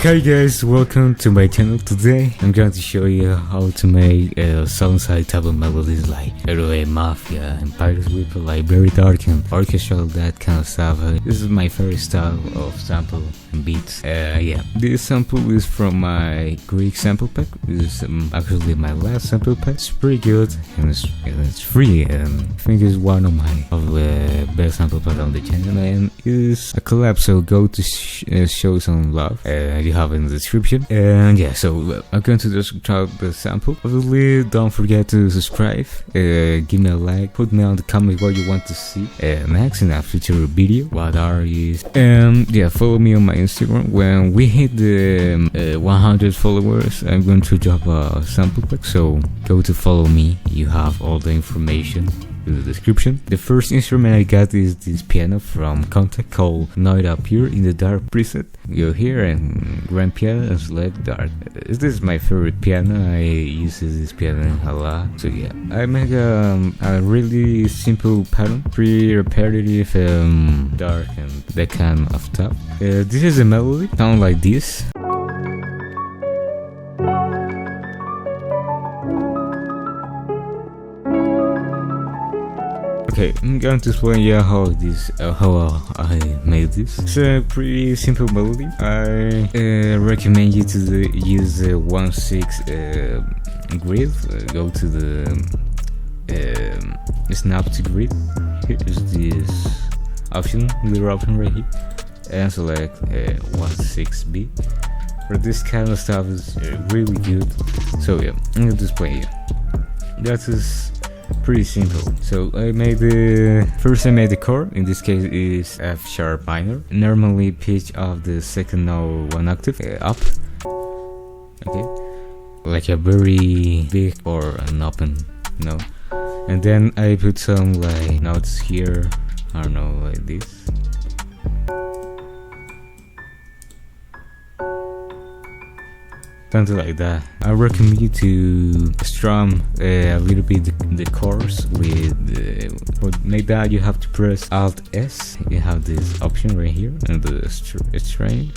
Hi guys, welcome to my channel. Today I'm going to show you how to make Southside type of melodies like mafia and Pyrex, Whippa, like very dark and orchestral, that kind of stuff. This is my favorite style of sample and beats. Yeah, this sample is from my Greek sample pack. This is actually my last sample pack. It's pretty good and it's free, and I think it's one of the best sample pack on the channel, and it's a collab, so go to show some love. You have in the description. And yeah, so I'm going to just try the sample. Obviously, don't forget to subscribe, give me a like, put me on the comment what you want to see next in a future video, what artists, and yeah, follow me on my Instagram. When we hit the 100 followers, I'm going to drop a sample pack, so go to follow me. You have all the information in the description. The first instrument I got is this piano from Contact called Not Up Here in the Dark preset. Go here and grand piano and select dark. This is my favorite piano. I use this piano a lot. So yeah, I make a really simple pattern, pretty repetitive, dark and that kind of stuff. This is a melody, sound like this. Okay, I'm going to explain you how I made this. It's a pretty simple melody. I recommend you to use the 1/6 grid. Go to the snap to grid. Here is this option, little option right here, and select 1/6B. For this kind of stuff is really good. So yeah, I'm going to display here. That is pretty simple. So I made the chord. In this case is F sharp minor. Normally pitch of the second note 1 octave up. Okay, like a very big or an open note. And then I put some like notes here. I don't know, like this. Something like that. I recommend you to strum a little bit the chords with. For make that you have to press Alt S. You have this option right here and the string.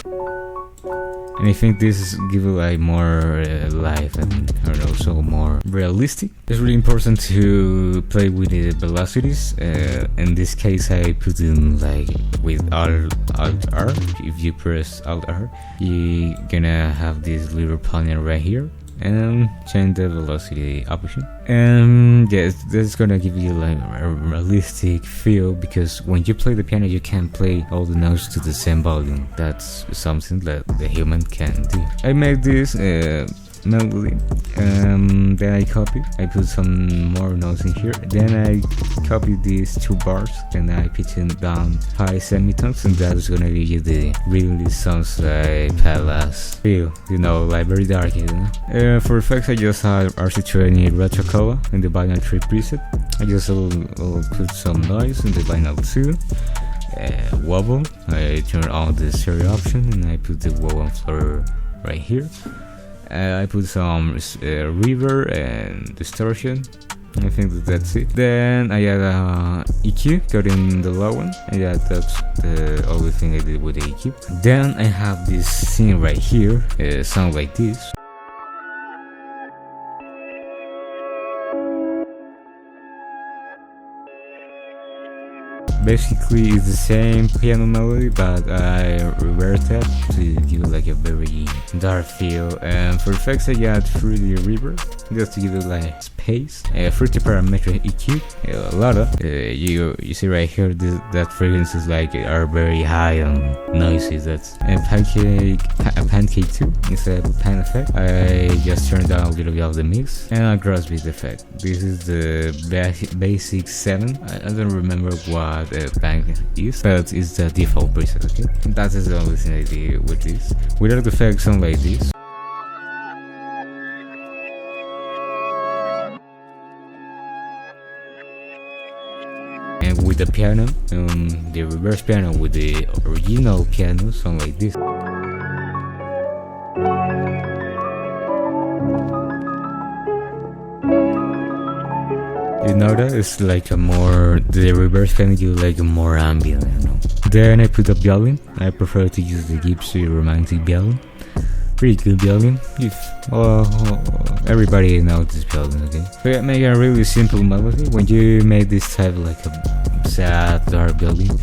And I think this give it like more life and I don't know, so more realistic. It's really important to play with the velocities. In this case, I put in like with Alt R. If you press Alt R, you're gonna have this little panel right here, and change the velocity option. And yes, that's gonna give you like a realistic feel, because when you play the piano you can't play all the notes to the same volume. That's something that the human can do. I made this melody, then I put some more notes in here, then I copied these 2 bars and I pitch it down 5 semitones, and that's gonna give you the really Southside palace feel, you know, like very dark, you know. For effects, I just had RC20 retro color in the binary 3 preset. I just will put some noise in the binary 2. Wobble, I turn on the stereo option and I put the wobble floor right here. I put some reverb and distortion. I think that's it. Then I add EQ, got in the low one. Yeah, that's the only thing I did with the EQ. Then I have this scene right here, sound like this. Basically it's the same piano melody, but I reversed that to give it like a very dark feel. And for effects I got 3D reverb, just to give it like space. 30 parametric EQ, a lot of you see right here, that frequencies like are very high and noisy. That's pancake 2 instead of pan effect. I just turned down a little bit of the mix and a crossbeat effect. This is the basic 7. I don't remember what bank is, but it's the default preset. Okay, that is the only thing I did with this. Without the effects, sound like this. And with the piano, the reverse piano with the original piano, sound like this. You know that it's like a more, the reverse piano give like a more ambient, I don't know. Then I put a violin. I prefer to use the Gypsy romantic violin. Pretty good violin. If everybody knows this violin, okay? So yeah, make a really simple melody. When you make this type of like a sad, dark violin,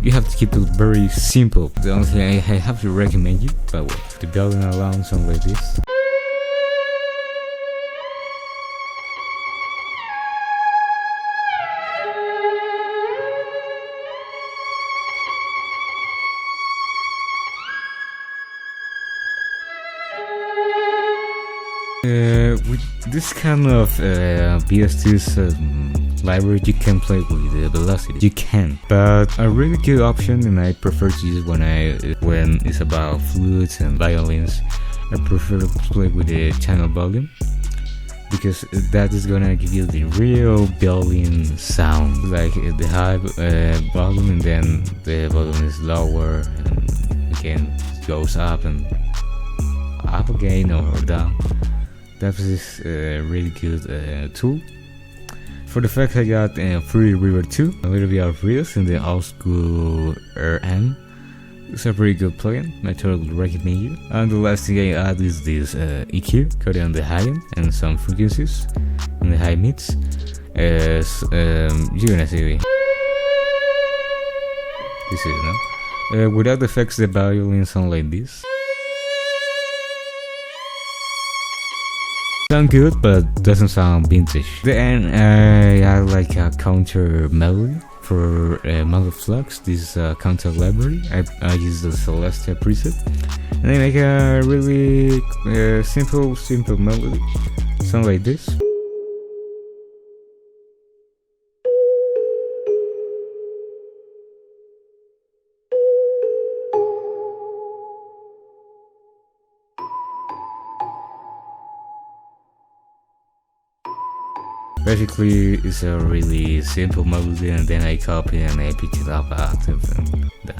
you have to keep it very simple. The only thing I have to recommend you, but well, the violin alone sounds like this. With this kind of PS2's library, you can play with the velocity. You can, but a really good option, and I prefer to use when it's about flutes and violins. I prefer to play with the channel volume because that is gonna give you the real violin sound, like the high volume, and then the volume is lower, and again it goes up and up again or down. That is a really good tool. For the effects, I got Free River 2, a little bit of reels in the old school RM. It's a pretty good plugin, I totally recommend you. And the last thing I add is this EQ, coded on the high end and some frequencies in the high mids. As you're gonna see, this is no. Without the effects, the violin sound like this. Sound good, but doesn't sound vintage. Then I add like a counter melody for Melody Flux. This is a counter library. I use the Celestia preset, and I make a really simple melody. Sound like this. Basically, it's a really simple melody, and then I copy and I pitch it up octave and that.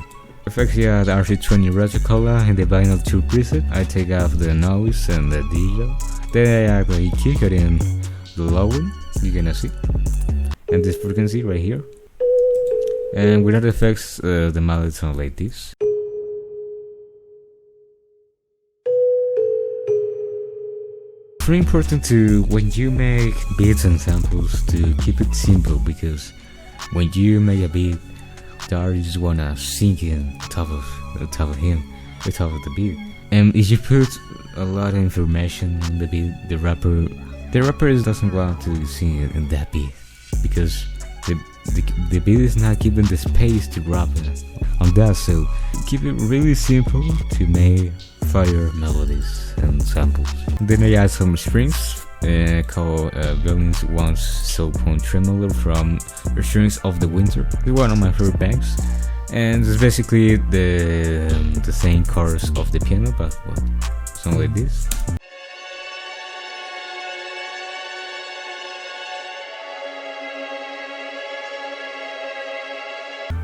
Effects, yeah, the RC20 Retro Color in the Vinyl 2 preset. I take off the noise and the digital. Then I add the EQ, cut in the low one, you're gonna see. And this frequency right here. And without effects, the melody sounds like this. Very important to, when you make beats and samples, to keep it simple, because when you make a beat, the artist just wanna sing in top of him, the top of the beat. And if you put a lot of information in the beat, the rapper doesn't want to sing it in that beat, because the beat is not given the space to rap on that. So keep it really simple to make fire melodies and samples. Then I add some strings called Violins Once Soap on Tremolo from the Strings of the Winter. It's one of my favorite bands, and it's basically the same chorus of the piano, but well, something like this.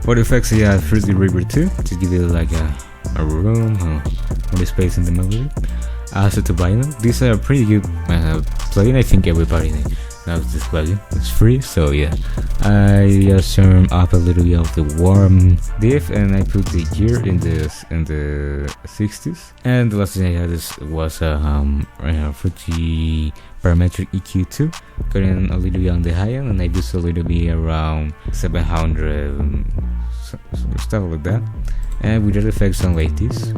For the effects, I add Fruity River 2 to give it like a room or the space in the melody. Also to vinyl. These are pretty good plugin. I think everybody knows this plugin. It's free, so yeah. I just turn up a little bit of the warm diff, and I put the gear in the 60s. And the last thing I had was Fuji parametric EQ2, cutting a little bit on the high end, and I boost a little bit around 700, stuff like that. And with the effects sound like this.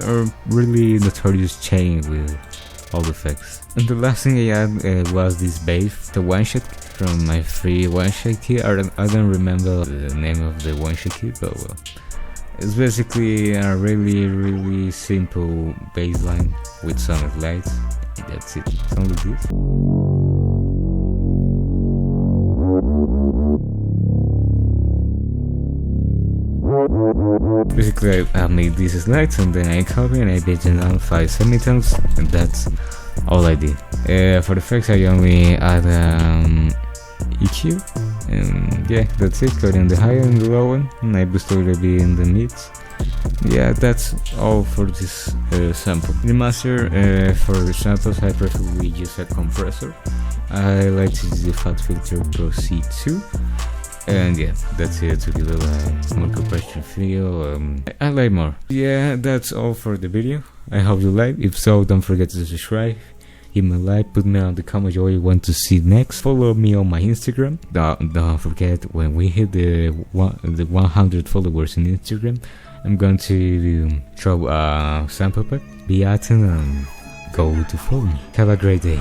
Or really notorious chain with all the effects. And the last thing I had was this bass, the one shot from my free one shot kit. I don't remember the name of the one shot kit, but well, it's basically a really simple bass line with some lights. That's it. Sound like this. Basically, I made these slides, and then I copy and I pitch it down 5 semitones, and that's all I did. For the effects, I only add EQ, and yeah, that's it. Cut in the high and the low one, and I boost a little bit in the mids. Yeah, that's all for this sample. The master, for the samples, I preferably use a compressor. I like to use the Fat Filter Pro C2. And yeah, that's it to give it a more compressed feel. I like more. Yeah, that's all for the video. I hope you like. If so, don't forget to subscribe. Hit me a like, put me on the comments what you want to see next. Follow me on my Instagram. Don't forget, when we hit the 100 followers on Instagram, I'm going to throw a sample pack. Be out and go to follow me. Have a great day.